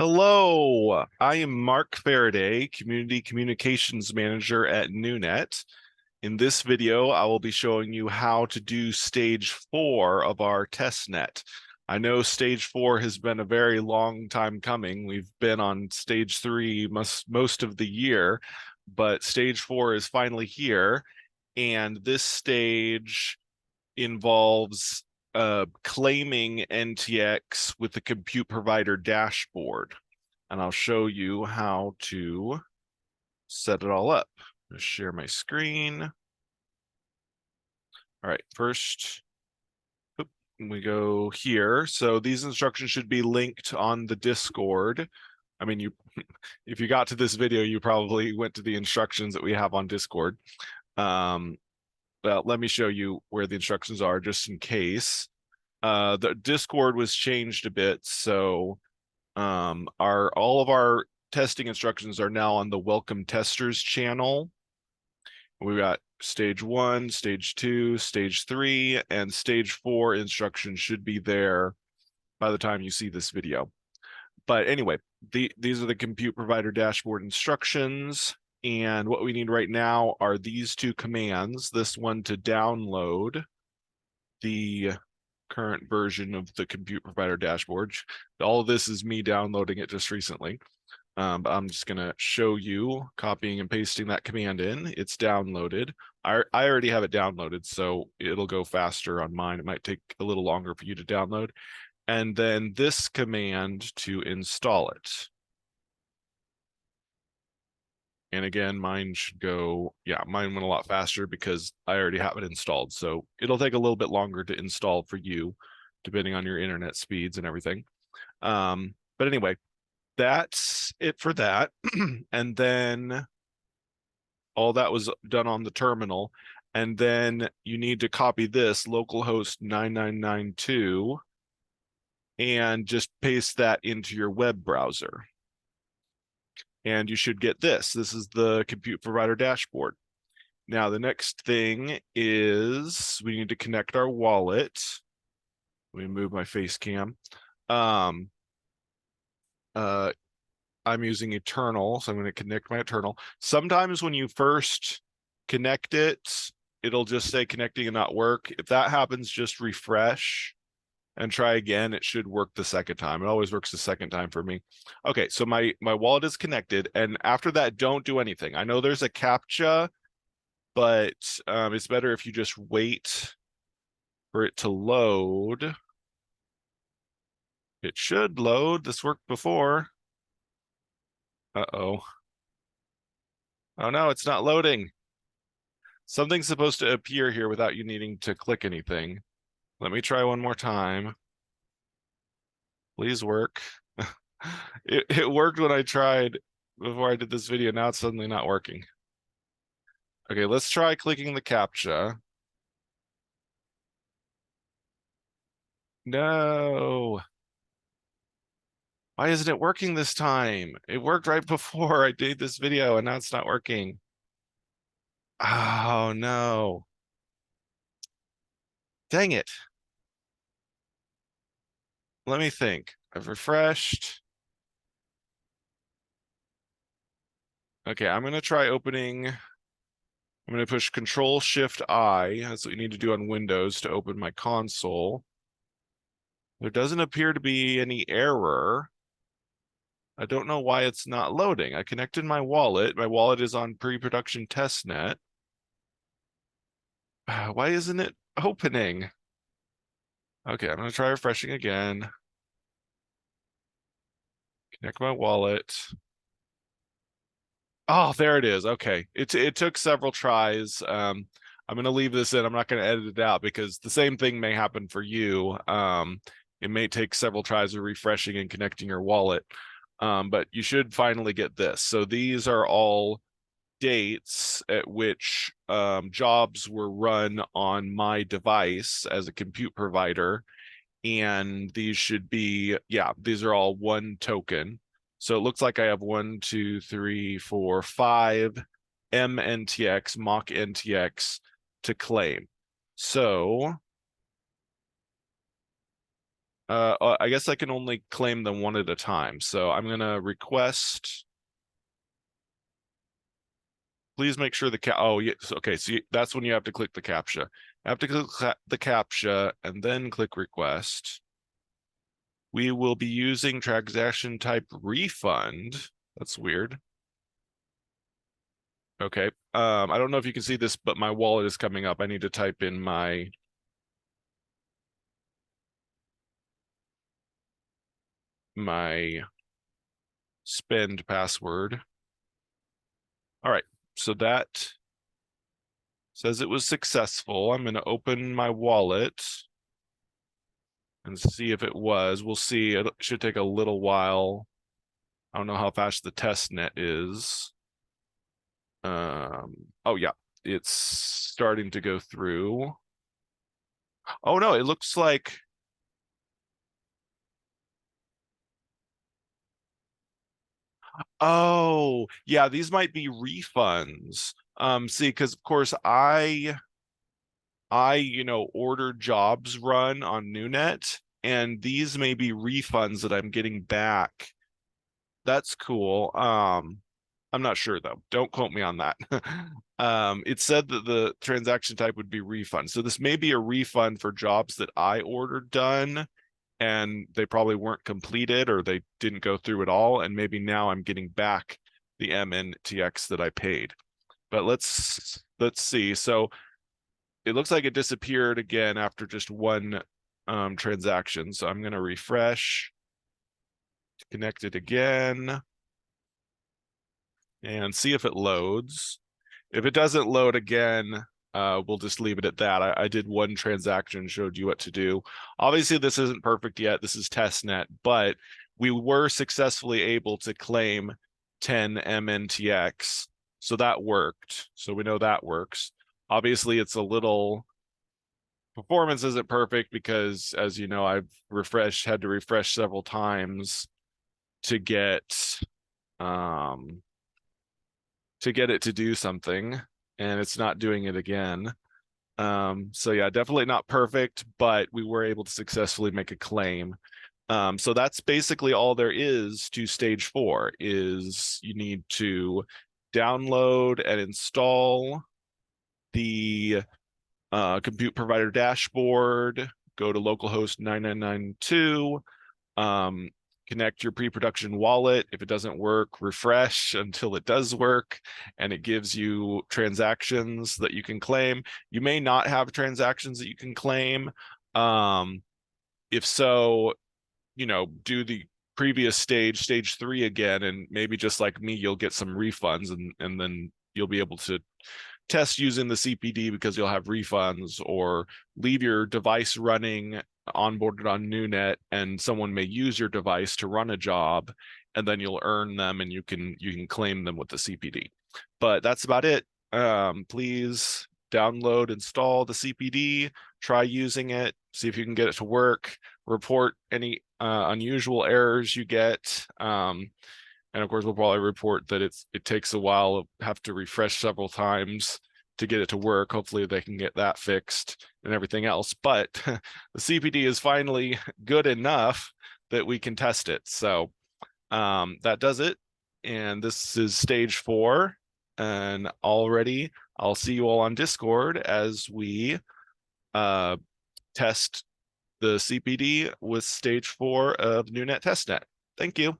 Hello, I am Mark Faraday, Community Communications Manager at NuNet. In this video, I will be showing you how to do stage 4 of our testnet. I know stage 4 has been a very long time coming. We've been on stage 3 most of the year, but stage 4 is finally here. And this stage involves claiming NTX with the compute provider dashboard. And I'll show you how to set it all up. Just share my screen. All right, first we go here. So these instructions should be linked on the Discord. I mean, if you got to this video, you probably went to the instructions that we have on Discord. But let me show you where the instructions are just in case. The Discord was changed a bit, so all of our testing instructions are now on the Welcome Testers channel. We've got stage 1, stage 2, stage 3, and stage 4 instructions should be there by the time you see this video. But anyway, these are the compute provider dashboard instructions. And what we need right now are these two commands. This one to download the current version of the compute provider dashboard. All of this is me downloading it just recently. But I'm just going to show you copying and pasting that command in. It's downloaded. I already have it downloaded, so it'll go faster on mine. It might take a little longer for you to download. And then this command to install it. And again, mine should go, yeah, mine went a lot faster because I already have it installed. So it'll take a little bit longer to install for you, depending on your internet speeds and everything. But anyway, that's it for that. And then all that was done on the terminal. And then you need to copy this localhost 9992 and just paste that into your web browser. And you should get this. This is the compute provider dashboard. Now, the next thing is we need to connect our wallet. Let me move my face cam. I'm using Eternal, so I'm going to connect my Eternal. Sometimes when you first connect it, it'll just say connecting and not work. If that happens, just refresh and try again. It should work the second time. It always works the second time for me. Okay, so my wallet is connected, and after that, don't do anything. I know there's a CAPTCHA, but it's better if you just wait for it to load. It should load. This worked before. Uh-oh. Oh no, it's not loading. Something's supposed to appear here without you needing to click anything. Let me try one more time. Please work. It worked when I tried before I did this video. Now it's suddenly not working. Okay, let's try clicking the CAPTCHA. No. Why isn't it working this time? It worked right before I did this video and now it's not working. Oh no. Dang it. Let me think. I've refreshed. Okay, I'm going to try opening. I'm going to push Control-Shift-I. That's what you need to do on Windows to open my console. There doesn't appear to be any error. I don't know why it's not loading. I connected my wallet. My wallet is on pre-production testnet. Why isn't it opening? Okay, I'm going to try refreshing again. Connect my wallet. Oh, there it is. Okay. It took several tries. I'm going to leave this in. I'm not going to edit it out because the same thing may happen for you. It may take several tries of refreshing and connecting your wallet. But you should finally get this. So these are all dates at which jobs were run on my device as a compute provider. And these should be, yeah, these are all one token. So it looks like I have 1, 2, 3, 4, 5 MNTX, mock NTX to claim. So I guess I can only claim them one at a time. So I'm gonna request. Please make sure oh, yes. Okay, so that's when you have to click the CAPTCHA. I have to click the CAPTCHA and then click request. We will be using transaction type refund. That's weird. Okay. I don't know if you can see this, but my wallet is coming up. I need to type in my spend password. All right. So that says it was successful. I'm going to open my wallet and see if it was. We'll see. It should take a little while. I don't know how fast the testnet is. Oh yeah, it's starting to go through. Oh no, it looks like oh yeah, these might be refunds. See, because of course I ordered jobs run on NuNet, and these may be refunds that I'm getting back. That's cool. I'm not sure though. Don't quote me on that. It said that the transaction type would be refund. So this may be a refund for jobs that I ordered done and they probably weren't completed or they didn't go through at all. And maybe now I'm getting back the NTX that I paid. But let's see. So it looks like it disappeared again after just one transaction. So I'm going to refresh, connect it again, and see if it loads. If it doesn't load again, we'll just leave it at that. I did one transaction, showed you what to do. Obviously, this isn't perfect yet. This is testnet, but we were successfully able to claim 10 MNTX. So that worked. So we know that works. Obviously, it's a little performance isn't perfect because, as you know, I've had to refresh several times to get it to do something, and it's not doing it again. So yeah, definitely not perfect, but we were able to successfully make a claim. So that's basically all there is to stage 4 is you need to download and install the compute provider dashboard, go to localhost 9992, connect your pre-production wallet. If it doesn't work, refresh until it does work, and it gives you transactions that you can claim. You may not have transactions that you can claim. If so, do the previous stage 3 again, and maybe just like me, you'll get some refunds, and then you'll be able to test using the CPD because you'll have refunds, or leave your device running onboarded on NuNet and someone may use your device to run a job, and then you'll earn them and you can claim them with the CPD. But that's about it. Please download, install the CPD, try using it, see if you can get it to work, report any unusual errors you get. And of course, we'll probably report that it takes a while, have to refresh several times to get it to work. Hopefully they can get that fixed and everything else. But the CPD is finally good enough that we can test it. So that does it. And this is stage 4. And already I'll see you all on Discord as we test the CPD with stage 4 of NuNet testnet. Thank you.